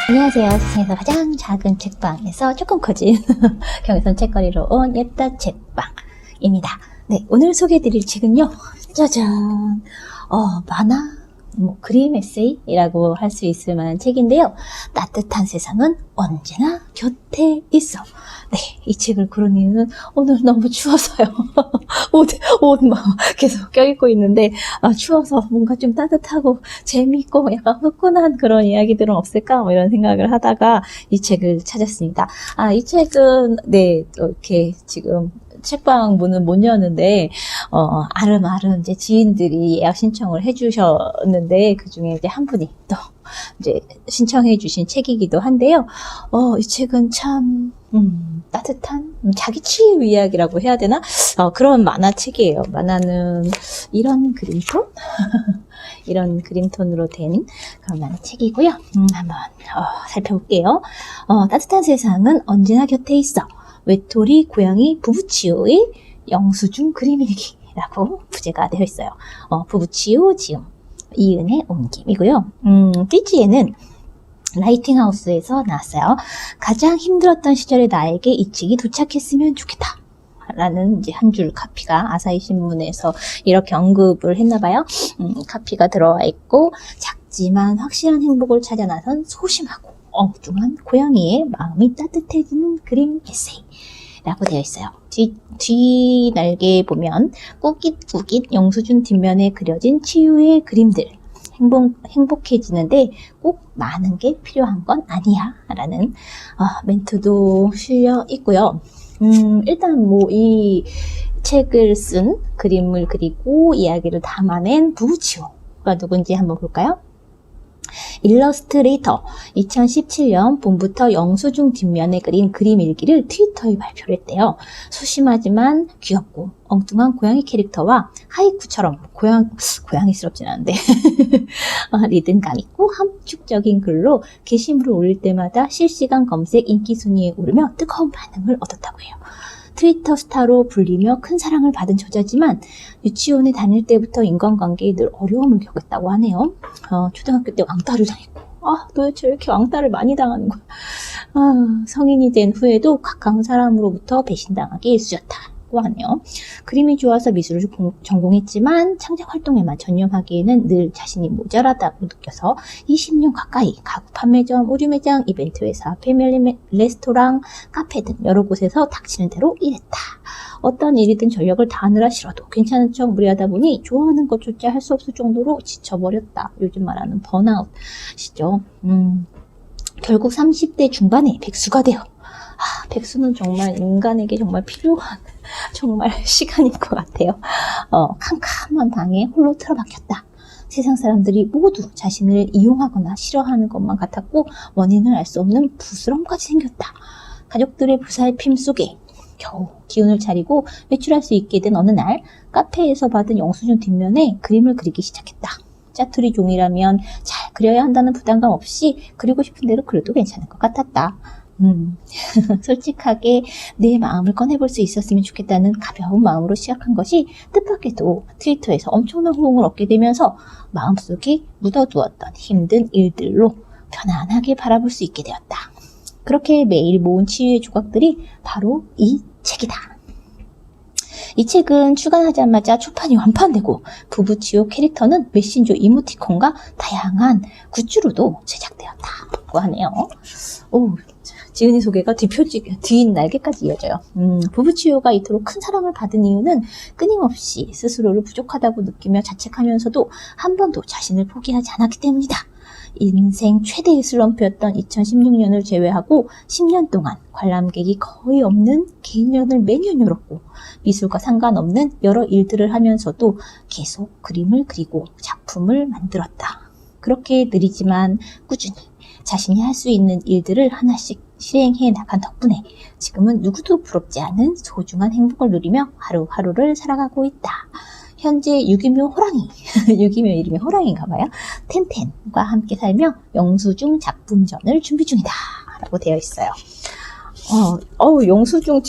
안녕하세요. 세상에서 가장 작은 책방에서 조금 커진 경의선 책거리로 온 예따 책방입니다. 네, 오늘 소개해드릴 책은요. 짜잔! 만화, 그림 에세이라고 할 수 있을 만한 책인데요. 따뜻한 세상은 언제나 곁에 있어. 네, 이 책을 고른 이유는 오늘 너무 추워서요. 옷 막 계속 껴입고 있는데, 추워서 뭔가 좀 따뜻하고 재미있고 약간 후끈한 그런 이야기들은 없을까? 이런 생각을 하다가 이 책을 찾았습니다. 이 책은, 네, 이렇게 지금 책방 문은 못 여는데, 아름아름 이제 지인들이 예약 신청을 해주셨는데, 그 중에 이제 한 분이 또 이제 신청해 주신 책이기도 한데요. 이 책은 참, 따뜻한 자기 치유 이야기라고 해야 되나? 그런 만화책이에요. 만화는 이런 그림톤? 이런 그림톤으로 된 그런 만화책이고요. 한번 살펴볼게요. 따뜻한 세상은 언제나 곁에 있어. 외톨이 고양이 부부치유의 영수증 그림 일기라고 부제가 되어 있어요. 부부치유 지음 이은의 옮김이고요. 띠지에는 라이팅하우스에서 나왔어요. 가장 힘들었던 시절의 나에게 이 책이 도착했으면 좋겠다. 라는 이제 한 줄 카피가 아사히 신문에서 이렇게 언급을 했나봐요. 카피가 들어와 있고, 작지만 확실한 행복을 찾아 나선 소심하고 엉뚱한 고양이의 마음이 따뜻해지는 그림 에세이라고 되어 있어요. 뒤 날개에 보면 꾸깃꾸깃 영수증 뒷면에 그려진 치유의 그림들. 행복해지는데 꼭 많은 게 필요한 건 아니야 라는 멘트도 실려 있고요. 일단 이 책을 쓴 그림을 그리고 이야기를 담아낸 부부치유가 누군지 한번 볼까요? 일러스트레이터 2017년 봄부터 영수증 뒷면에 그린 그림 일기를 트위터에 발표를 했대요. 소심하지만 귀엽고 엉뚱한 고양이 캐릭터와 하이쿠처럼 고양이스럽진 않은데 리듬감 있고 함축적인 글로 게시물을 올릴 때마다 실시간 검색 인기 순위에 오르며 뜨거운 반응을 얻었다고 해요. 트위터 스타로 불리며 큰 사랑을 받은 저자지만 유치원에 다닐 때부터 인간관계에 늘 어려움을 겪었다고 하네요. 초등학교 때 왕따를 당했고 도대체 왜 이렇게 왕따를 많이 당하는 거야. 성인이 된 후에도 가까운 사람으로부터 배신당하기 일쑤였다고 하네요. 그림이 좋아서 미술을 전공했지만 창작 활동에만 전념하기에는 늘 자신이 모자라다고 느껴서 20년 가까이 가구 판매점, 의류 매장, 이벤트 회사, 패밀리 레스토랑, 카페 등 여러 곳에서 닥치는 대로 일했다. 어떤 일이든 전력을 다하느라 싫어도 괜찮은 척 무리하다 보니 좋아하는 것조차 할 수 없을 정도로 지쳐버렸다. 요즘 말하는 번아웃이죠. 결국 30대 중반에 백수가 되어 백수는 정말 인간에게 정말 필요한 정말 시간인 것 같아요. 캄캄한 방에 홀로 틀어박혔다. 세상 사람들이 모두 자신을 이용하거나 싫어하는 것만 같았고 원인을 알 수 없는 부스럼까지 생겼다. 가족들의 불살핌 속에 겨우 기운을 차리고 외출할 수 있게 된 어느 날 카페에서 받은 영수증 뒷면에 그림을 그리기 시작했다. 짜투리 종이라면 잘 그려야 한다는 부담감 없이 그리고 싶은 대로 그려도 괜찮을 것 같았다. 솔직하게 내 마음을 꺼내볼 수 있었으면 좋겠다는 가벼운 마음으로 시작한 것이 뜻밖에도 트위터에서 엄청난 호응을 얻게 되면서 마음속에 묻어두었던 힘든 일들로 편안하게 바라볼 수 있게 되었다. 그렇게 매일 모은 치유의 조각들이 바로 이 책이다. 이 책은 출간하자마자 초판이 완판되고 부부치유 캐릭터는 메신저 이모티콘과 다양한 굿즈로도 제작되었다고 하네요. 지은이 소개가 뒷 날개까지 이어져요. 부부치유가 이토록 큰 사랑을 받은 이유는 끊임없이 스스로를 부족하다고 느끼며 자책하면서도 한 번도 자신을 포기하지 않았기 때문이다. 인생 최대의 슬럼프였던 2016년을 제외하고 10년 동안 관람객이 거의 없는 개인전을 매년 열었고 미술과 상관없는 여러 일들을 하면서도 계속 그림을 그리고 작품을 만들었다. 그렇게 느리지만 꾸준히 자신이 할 수 있는 일들을 하나씩 실행해 나간 덕분에 지금은 누구도 부럽지 않은 소중한 행복을 누리며 하루하루를 살아가고 있다. 현재 유기묘 호랑이, 유기묘 이름이 호랑이인가봐요. 텐텐과 함께 살며 영수증 작품전을 준비 중이다 라고 되어 있어요. 영수증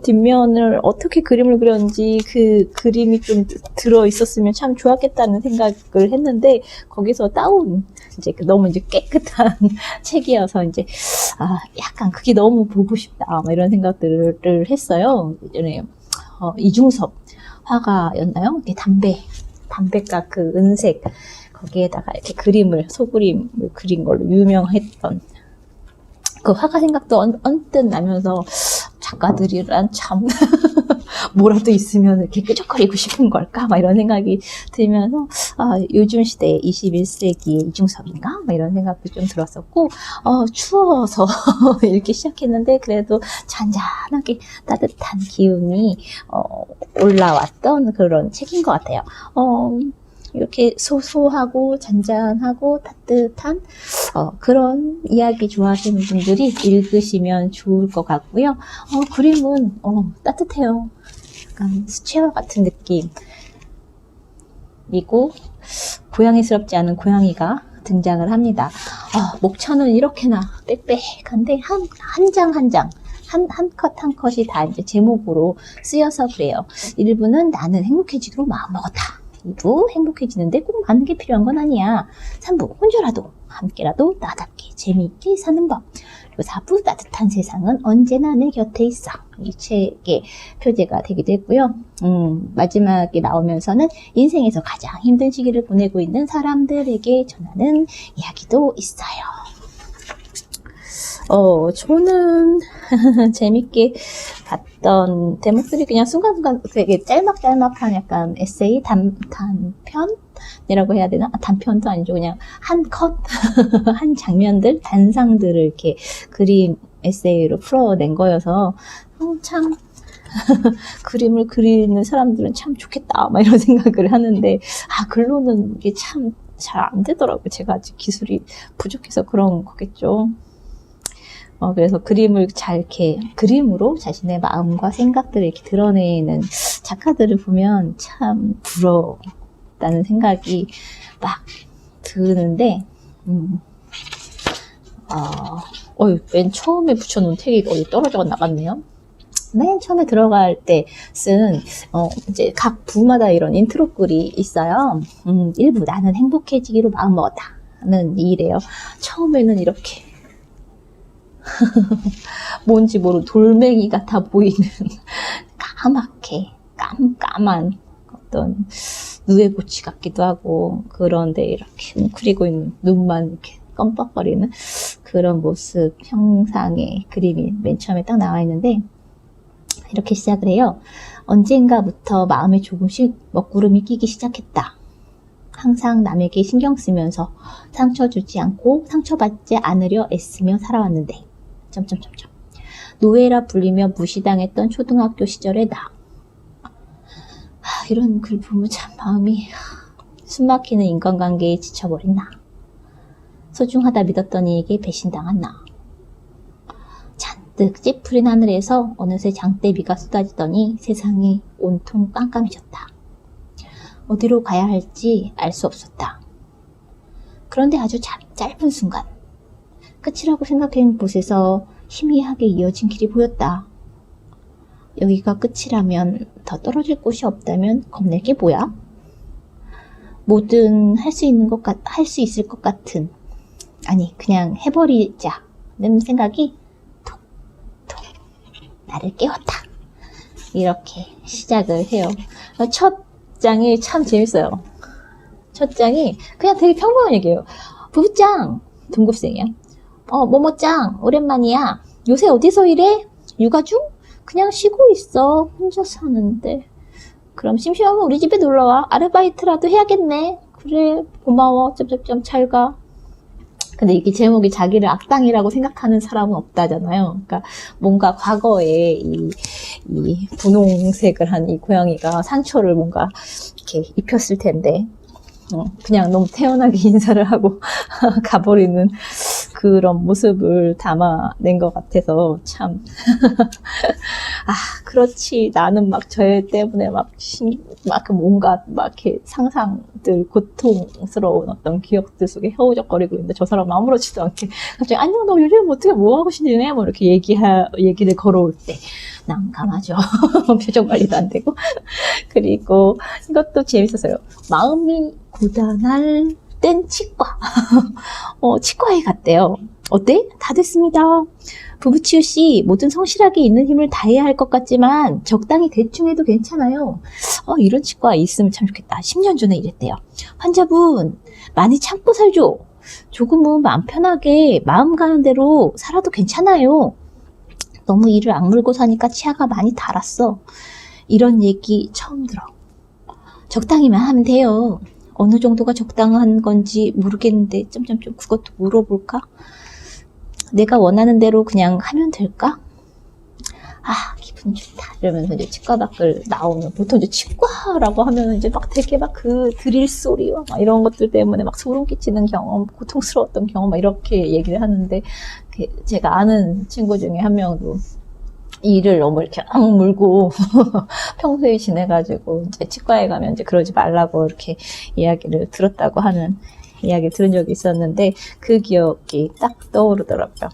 뒷면을 어떻게 그림을 그렸는지 그 그림이 좀 들어 있었으면 참 좋았겠다는 생각을 했는데, 거기서 이제 너무 이제 깨끗한 책이어서 이제, 약간 그게 너무 보고 싶다. 막 이런 생각들을 했어요. 예전에, 이중섭 화가였나요? 이게 담배가 그 은색, 거기에다가 이렇게 소그림을 그린 걸로 유명했던 그 화가 생각도 언뜻 나면서, 작가들이란 참 뭐라도 있으면 이렇게 끄적거리고 싶은 걸까? 막 이런 생각이 들면서, 요즘 시대에 21세기의 이중섭인가? 막 이런 생각도 좀 들었었고, 추워서 읽기 시작했는데, 그래도 잔잔하게 따뜻한 기운이 올라왔던 그런 책인 것 같아요. 이렇게 소소하고 잔잔하고 따뜻한 그런 이야기 좋아하시는 분들이 읽으시면 좋을 것 같고요. 그림은 따뜻해요. 약간 수채화 같은 느낌이고, 고양이스럽지 않은 고양이가 등장을 합니다. 목차는 이렇게나 빽빽한데 한 장 한 장, 한 컷 한 컷이 다 이제 제목으로 쓰여서 그래요. 1부는 나는 행복해지기로 마음먹었다. 2부 행복해지는데 꼭 많은 게 필요한 건 아니야. 3부 혼자라도 함께라도 나답게 재미있게 사는 법. 그리고 4부 따뜻한 세상은 언제나 내 곁에 있어. 이 책의 표제가 되기도 했고요. 마지막에 나오면서는 인생에서 가장 힘든 시기를 보내고 있는 사람들에게 전하는 이야기도 있어요. 저는 재밌게 봤던 대목들이 그냥 순간순간 되게 짤막짤막한 약간 에세이 단편이라고 해야 되나? 단편도 아니죠. 그냥 한 컷, 한 장면들, 단상들을 이렇게 그림 에세이로 풀어낸 거여서 참 그림을 그리는 사람들은 참 좋겠다 막 이런 생각을 하는데, 글로는 이게 참 잘 안 되더라고요. 제가 아직 기술이 부족해서 그런 거겠죠. 그래서 그림을 이렇게 그림으로 자신의 마음과 생각들을 이렇게 드러내는 작가들을 보면 참 부럽다는 생각이 막 드는데, 맨 처음에 붙여놓은 책이 어디 떨어져 나갔네요. 맨 처음에 들어갈 때 쓴, 이제 각 부마다 이런 인트로 글이 있어요. 1부 나는 행복해지기로 마음먹었다 는 이래요. 처음에는 이렇게 뭔지 모르는 돌멩이 같아 보이는 까맣게 깜깜한 어떤 누에고치 같기도 하고, 그런데 이렇게 뭉클이고 있는 눈만 이렇게 껌뻑거리는 그런 모습 형상의 그림이 맨 처음에 딱 나와 있는데, 이렇게 시작을 해요. 언젠가부터 마음에 조금씩 먹구름이 끼기 시작했다. 항상 남에게 신경 쓰면서 상처 주지 않고 상처받지 않으려 애쓰며 살아왔는데 노예라 불리며 무시당했던 초등학교 시절의 나. 이런 글 보면 참 마음이 숨막히는 인간관계에 지쳐버린 나. 소중하다 믿었던 이에게 배신당한 나. 잔뜩 찌푸린 하늘에서 어느새 장대비가 쏟아지더니 세상이 온통 깜깜해졌다. 어디로 가야 할지 알 수 없었다. 그런데 아주 짧은 순간, 끝이라고 생각한 곳에서 희미하게 이어진 길이 보였다. 여기가 끝이라면, 더 떨어질 곳이 없다면 겁낼 게 뭐야? 뭐든 할 수 있을 것 같은, 아니 그냥 해버리자는 생각이 톡톡 나를 깨웠다. 이렇게 시작을 해요. 첫 장이 참 재밌어요. 첫 장이 그냥 되게 평범한 얘기예요. 부부짱, 동급생이야. 뭐뭐짱, 오랜만이야. 요새 어디서 일해? 육아 중? 그냥 쉬고 있어. 혼자 사는데. 그럼 심심하면 우리 집에 놀러와. 아르바이트라도 해야겠네. 그래, 고마워. 점점점 잘 가. 근데 이게 제목이 자기를 악당이라고 생각하는 사람은 없다잖아요. 그러니까 뭔가 과거에 이 분홍색을 한 이 고양이가 상처를 뭔가 이렇게 입혔을 텐데, 그냥 너무 태연하게 인사를 하고 가버리는 그런 모습을 담아낸 것 같아서 참 그렇지 나는 막 저애 때문에 막 온갖 막 이렇게 상상들 고통스러운 어떤 기억들 속에 허우적거리고 있는데 저 사람 아무렇지도 않게 갑자기 안녕 너 요즘 어떻게 뭐 하고 지내? 뭐 이렇게 얘기를 걸어올 때 난감하죠. 표정 관리도 안 되고. 그리고 이것도 재밌었어요. 마음이 고단할 땐 치과. 치과에 갔대요. 어때? 다 됐습니다. 부부치유 씨, 뭐든 성실하게 있는 힘을 다해야 할 것 같지만 적당히 대충 해도 괜찮아요. 이런 치과 있으면 참 좋겠다. 10년 전에 이랬대요. 환자분, 많이 참고 살죠. 조금은 마음 편하게 마음 가는 대로 살아도 괜찮아요. 너무 이를 악물고 사니까 치아가 많이 닳았어. 이런 얘기 처음 들어. 적당히만 하면 돼요. 어느 정도가 적당한 건지 모르겠는데 점점점 그것도 물어볼까? 내가 원하는 대로 그냥 하면 될까? 기분 좋다. 이러면서 이제 치과 밖을 나오면 보통 이제 치과라고 하면 이제 막 되게 막 그 드릴 소리와 막 이런 것들 때문에 막 소름 끼치는 경험, 고통스러웠던 경험 막 이렇게 얘기를 하는데 제가 아는 친구 중에 한 명도 이를 너무 이렇게 악물고 평소에 지내가지고 이제 치과에 가면 이제 그러지 말라고 이렇게 이야기를 들었다고 하는 이야기를 들은 적이 있었는데 그 기억이 딱 떠오르더라고요.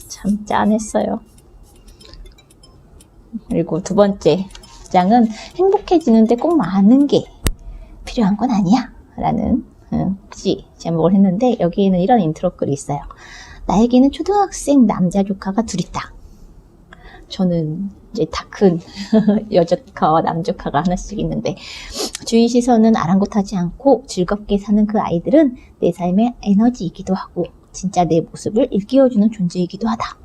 참 짠했어요. 그리고 두 번째 장은 행복해지는데 꼭 많은 게 필요한 건 아니야 라는 제목을 했는데 여기에는 이런 인트로 글이 있어요. 나에게는 초등학생 남자 조카가 둘 있다. 저는 이제 다 큰 여조카와 남조카가 하나씩 있는데 주위 시선은 아랑곳하지 않고 즐겁게 사는 그 아이들은 내 삶의 에너지이기도 하고 진짜 내 모습을 일깨워주는 존재이기도 하다.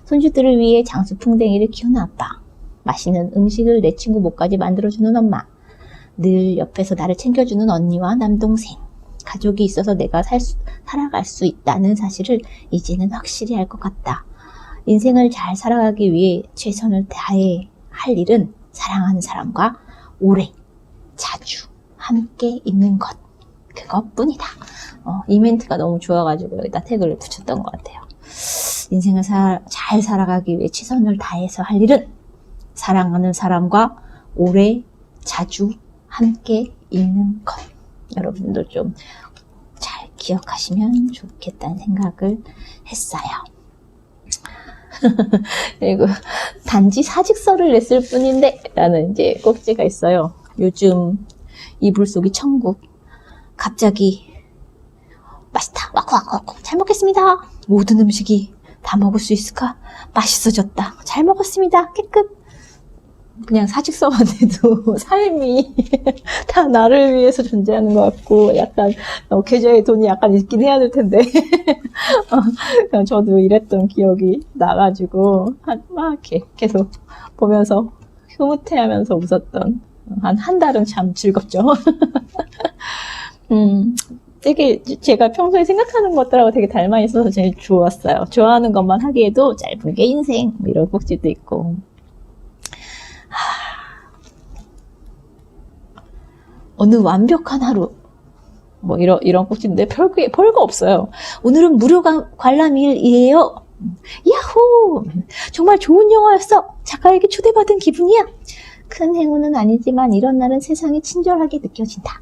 손주들을 위해 장수풍뎅이를 키우는 아빠, 맛있는 음식을 내 친구 목까지 만들어주는 엄마, 늘 옆에서 나를 챙겨주는 언니와 남동생, 가족이 있어서 내가 살아갈 수 있다는 사실을 이제는 확실히 알 것 같다. 인생을 잘 살아가기 위해 최선을 다해 할 일은 사랑하는 사람과 오래, 자주 함께 있는 것. 그것뿐이다. 이 멘트가 너무 좋아가지고 여기다 태그를 붙였던 것 같아요. 인생을 잘 살아가기 위해 최선을 다해서 할 일은 사랑하는 사람과 오래, 자주 함께 있는 것. 여러분도 좀 잘 기억하시면 좋겠다는 생각을 했어요. 그리고 단지 사직서를 냈을 뿐인데 라는 이제 꼭지가 있어요. 요즘 이불 속이 천국. 갑자기 맛있다. 와쿠와쿠 잘 먹겠습니다. 모든 음식이 다 먹을 수 있을까? 맛있어졌다. 잘 먹었습니다. 깨끗. 그냥 사직서만 해도 삶이 다 나를 위해서 존재하는 것 같고 약간 계좌에 돈이 약간 있긴 해야 될 텐데 저도 이랬던 기억이 나가지고 막 이렇게 계속 보면서 흐뭇해하면서 웃었던 한 달은 참 즐겁죠. 되게 제가 평소에 생각하는 것들하고 되게 닮아 있어서 제일 좋았어요. 좋아하는 것만 하기에도 짧은 게 인생 이런 꼭지도 있고. 어느 완벽한 하루 뭐 이런 꼭지인데 별거 없어요. 오늘은 무료 관람일이에요. 야호! 정말 좋은 영화였어. 작가에게 초대받은 기분이야. 큰 행운은 아니지만 이런 날은 세상이 친절하게 느껴진다.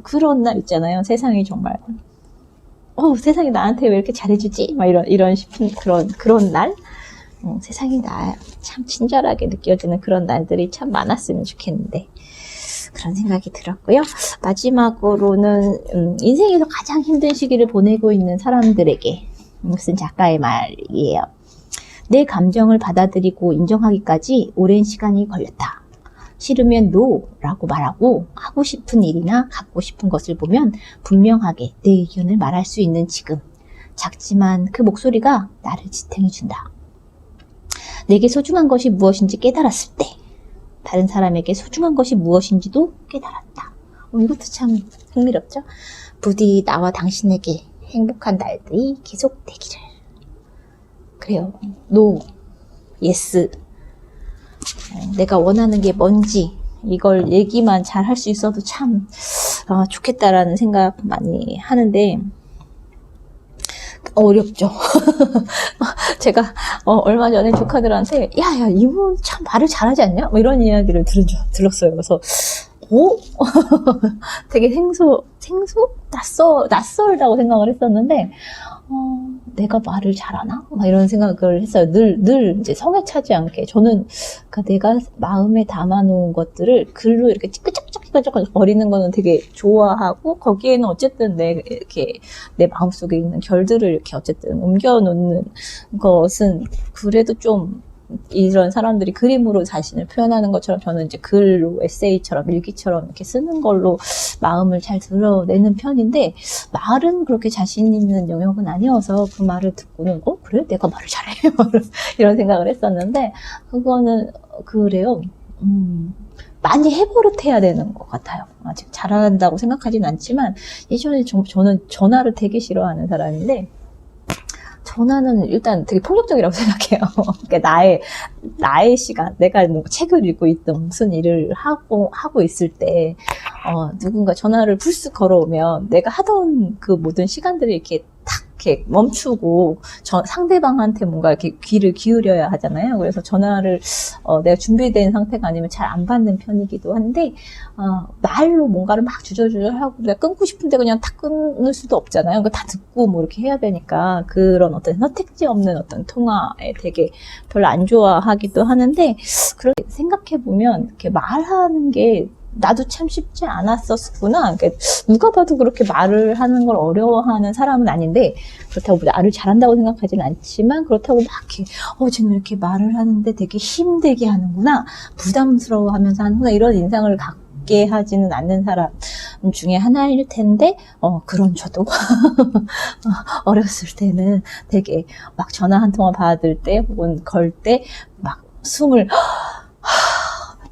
그런 날 있잖아요. 세상이 정말 세상이 나한테 왜 이렇게 잘해주지? 막 이런 싶은 그런 날. 세상이 나 참 친절하게 느껴지는 그런 날들이 참 많았으면 좋겠는데 그런 생각이 들었고요. 마지막으로는 인생에서 가장 힘든 시기를 보내고 있는 사람들에게 무슨 작가의 말이에요. 내 감정을 받아들이고 인정하기까지 오랜 시간이 걸렸다. 싫으면 NO라고 말하고 하고 싶은 일이나 갖고 싶은 것을 보면 분명하게 내 의견을 말할 수 있는 지금. 작지만 그 목소리가 나를 지탱해준다. 내게 소중한 것이 무엇인지 깨달았을 때 다른 사람에게 소중한 것이 무엇인지도 깨달았다. 이것도 참 흥미롭죠? 부디 나와 당신에게 행복한 날들이 계속되기를. 그래요. NO, YES. 내가 원하는 게 뭔지 이걸 얘기만 잘 할 수 있어도 참 좋겠다라는 생각 많이 하는데 어렵죠. 제가 얼마 전에 조카들한테 야야 이분 참 말을 잘하지 않냐? 뭐 이런 이야기를 들었어요. 그래서 되게 낯설다고 생각을 했었는데 내가 말을 잘하나? 막 이런 생각을 했어요. 늘 이제 성에 차지 않게 저는 그러니까 내가 마음에 담아놓은 것들을 글로 이렇게 찌끄적찌끄적 거리는 거는 되게 좋아하고 거기에는 어쨌든 이렇게 내 마음속에 있는 결들을 이렇게 어쨌든 옮겨놓는 것은 그래도 좀 이런 사람들이 그림으로 자신을 표현하는 것처럼 저는 이제 글로 에세이처럼 일기처럼 이렇게 쓰는 걸로 마음을 잘 드러내는 편인데 말은 그렇게 자신 있는 영역은 아니어서 그 말을 듣고는 그래? 내가 말을 잘해? 이런 생각을 했었는데 그거는 그래요. 많이 해버릇해야 되는 것 같아요. 아직 잘한다고 생각하진 않지만 예전에 저는 전화를 되게 싫어하는 사람인데 전화는 일단 되게 폭력적이라고 생각해요. 그러니까 나의 시간, 내가 뭐 책을 읽고 있든 무슨 일을 하고 있을 때, 누군가 전화를 불쑥 걸어오면 내가 하던 그 모든 시간들이 이렇게 탁 이렇게 멈추고 상대방한테 뭔가 이렇게 귀를 기울여야 하잖아요. 그래서 전화를 내가 준비된 상태가 아니면 잘 안 받는 편이기도 한데 말로 뭔가를 막 주저주저하고 내가 끊고 싶은데 그냥 탁 끊을 수도 없잖아요. 그러니까 다 듣고 뭐 이렇게 해야 되니까 그런 어떤 선택지 없는 어떤 통화에 되게 별로 안 좋아하기도 하는데 그렇게 생각해 보면 이렇게 말하는 게 나도 참 쉽지 않았었구나. 그러니까 누가 봐도 그렇게 말을 하는 걸 어려워하는 사람은 아닌데 그렇다고 말을 잘한다고 생각하지는 않지만 그렇다고 막 이렇게 쟤는 이렇게 말을 하는데 되게 힘들게 하는구나, 부담스러워하면서 하는구나 이런 인상을 갖게 하지는 않는 사람 중에 하나일 텐데 그런 저도 어렸을 때는 되게 막 전화 한 통화 받을 때 혹은 걸 때 막 숨을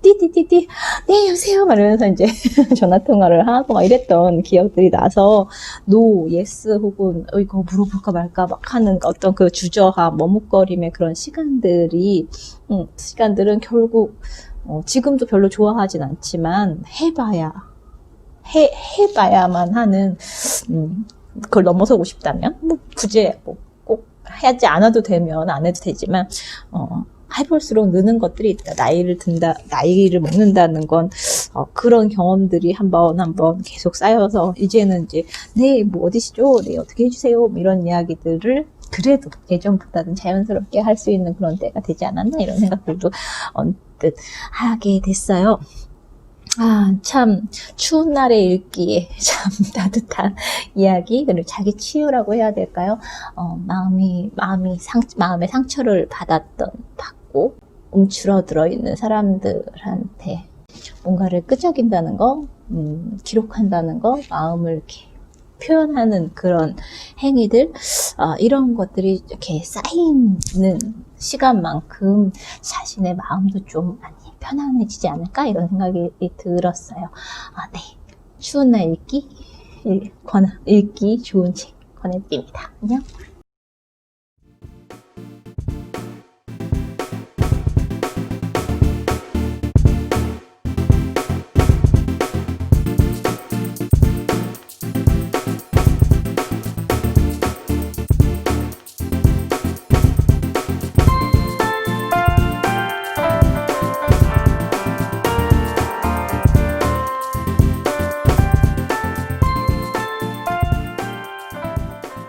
띠띠띠띠 네 여보세요 막 이러면서 이제 전화통화를 하고 막 이랬던 기억들이 나서 노, 예스 혹은 이거 물어볼까 말까 막 하는 어떤 그 주저함, 머뭇거림의 그런 시간들은 결국 지금도 별로 좋아하진 않지만 해봐야만 하는 그걸 넘어서고 싶다면 뭐 굳이 꼭 하지 않아도 되면 안 해도 되지만 해볼수록 느는 것들이 있다. 나이를 먹는다는 건 그런 경험들이 한번 계속 쌓여서 이제는 이제 네 뭐 어디시죠? 네 어떻게 해주세요? 뭐 이런 이야기들을 그래도 예전보다는 자연스럽게 할 수 있는 그런 때가 되지 않았나 이런 생각들도 언뜻 하게 됐어요. 참 추운 날에 읽기에 참 따뜻한 이야기, 그리고 자기 치유라고 해야 될까요? 마음에 상처를 받고 움츠러들어 있는 사람들한테 뭔가를 끄적인다는 거, 기록한다는 거, 마음을 이렇게 표현하는 그런 행위들, 이런 것들이 이렇게 쌓이는 시간만큼 자신의 마음도 좀 많이 편안해지지 않을까 이런 생각이 들었어요. 네. 추운 날 읽기 좋은 책 권해드립니다. 안녕.